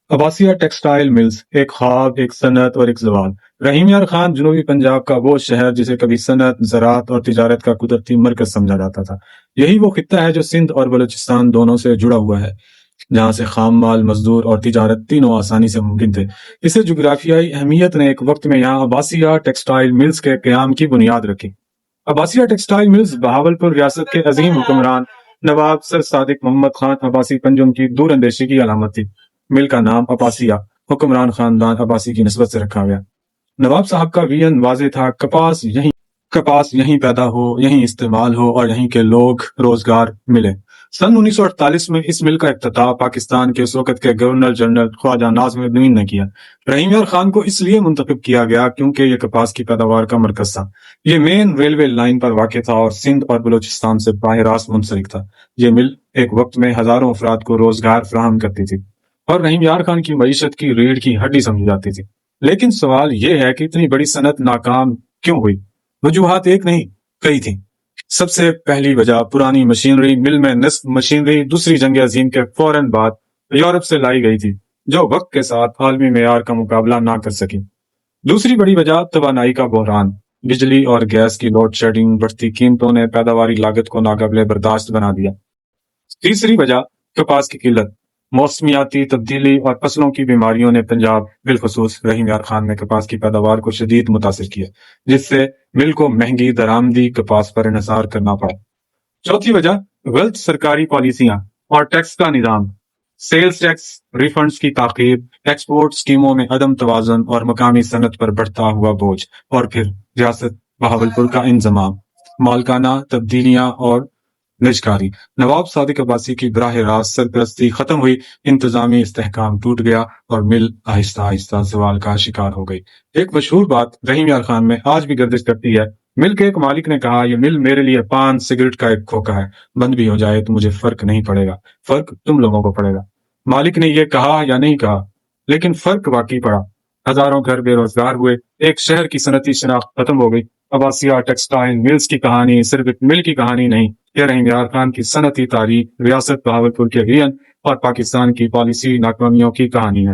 عباسیہ textile mills, ایک خواب، ایک صنعت اور ایک زوال۔ رحیم یار خان جنوبی پنجاب کا وہ شہر جسے کبھی صنعت، زراعت اور تجارت کا قدرتی مرکز سمجھا جاتا تھا۔ یہی وہ خطہ ہے جو سندھ اور بلوچستان دونوں سے جڑا ہوا ہے، جہاں سے خام مال، مزدور اور تجارت تینوں آسانی سے ممکن تھے۔ اسے جغرافیائی اہمیت نے ایک وقت میں یہاں عباسیہ ٹیکسٹائل ملز کے قیام کی بنیاد رکھی۔ عباسیہ ٹیکسٹائل ملز بہاولپور ریاست کے عظیم حکمران نواب سر صادق محمد خان عباسی پنجم کی دور اندیشی کی علامت تھی۔ مل کا نام عباسیہ حکمران خاندان عباسی کی نسبت سے رکھا گیا۔ نواب صاحب کا ویژن واضح تھا، کپاس یہیں پیدا ہو، یہیں استعمال ہو اور یہیں کے لوگ روزگار ملے۔ سن 1948 میں اس مل کا افتتاح پاکستان کے اس وقت کے گورنر جنرل خواجہ ناظم الدین نے کیا۔ رحیم یار خان کو اس لیے منتخب کیا گیا کیونکہ یہ کپاس کی پیداوار کا مرکز تھا۔ یہ مین ریلوے لائن پر واقع تھا اور سندھ اور بلوچستان سے براہ راست منسلک تھا۔ یہ مل ایک وقت میں ہزاروں افراد کو روزگار فراہم کرتی تھی اور رحیم یار خان کی معیشت کی ریڑھ کی ہڈی سمجھی جاتی تھی۔ لیکن سوال یہ ہے کہ اتنی بڑی صنعت ناکام کیوں ہوئی؟ وجوہات ایک نہیں، کئی تھیں۔ سب سے پہلی وجہ پرانی مشینری، مل میں نصب مشینری دوسری جنگ عظیم کے فوراً بعد یورپ سے لائی گئی تھی، جو وقت کے ساتھ عالمی معیار کا مقابلہ نہ کر سکی۔ دوسری بڑی وجہ توانائی کا بحران، بجلی اور گیس کی لوڈ شیڈنگ، بڑھتی قیمتوں نے پیداواری لاگت کو ناقابل برداشت بنا دیا۔ تیسری وجہ کپاس کی قلت، موسمیاتی تبدیلی اور فصلوں کی بیماریوں نے پنجاب بالخصوص رحیم یار خان میں کپاس کی پیداوار کو شدید متاثر کیا، جس سے مل کو مہنگی درآمدی کپاس پر انحصار کرنا پڑا۔ چوتھی وجہ غلط سرکاری پالیسیاں اور ٹیکس کا نظام، سیلز ٹیکس ریفنڈز کی تاخیر، ایکسپورٹ اسکیموں میں عدم توازن اور مقامی صنعت پر بڑھتا ہوا بوجھ، اور پھر ریاست بہاولپور کا انضمام، مالکانہ تبدیلیاں اور نجکاری۔ نواب صادق عباسی کی براہ راست سرپرستی ختم ہوئی، انتظامی استحکام ٹوٹ گیا اور مل آہستہ آہستہ زوال کا شکار ہو گئی۔ ایک مشہور بات رحیم یار خان میں آج بھی گردش کرتی ہے۔ مل کے ایک مالک نے کہا، یہ مل میرے لیے پان سگریٹ کا ایک کھوکا ہے، بند بھی ہو جائے تو مجھے فرق نہیں پڑے گا، فرق تم لوگوں کو پڑے گا۔ مالک نے یہ کہا یا نہیں کہا، لیکن فرق واقعی پڑا۔ ہزاروں گھر بے روزگار ہوئے، ایک شہر کی صنعتی شناخت ختم ہو گئی۔ عباسیہ ٹیکسٹائل ملز کی کہانی صرف ایک مل کی کہانی نہیں، یہ رحیم یار خان کی صنعتی تاریخ، ریاست بہاولپور کے ویژن اور پاکستان کی پالیسی ناکامیوں کی کہانی ہے۔